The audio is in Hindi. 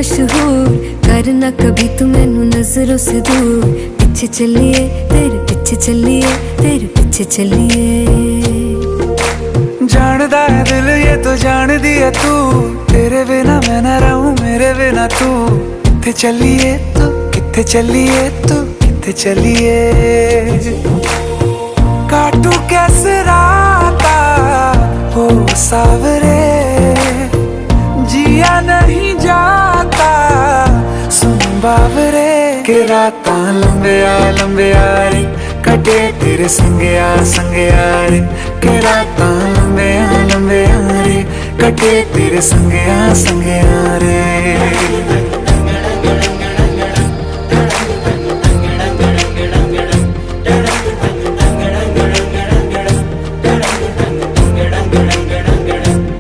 मशहूर, करना कभी तू मैनू नजरों से दूर। पीछे चलिए तेरे पीछे चलिए, तेरे पीछे चलिए। जानदा है दिल ये तो जान दिया तू, तेरे बिना मैं ना रहूं मेरे बिना तू। किथे चलिए तू, किथे चलिए तू, किथे चलिए। काटू कैसे राता हो सावरे, जिया नहीं जाता सुन बावरे। के राता लंबिया लंबिया रे, कटे तेरे संगया संगया रे। के राता लंबिया लंबिया रे, कटे तेरे संगया संगया रे।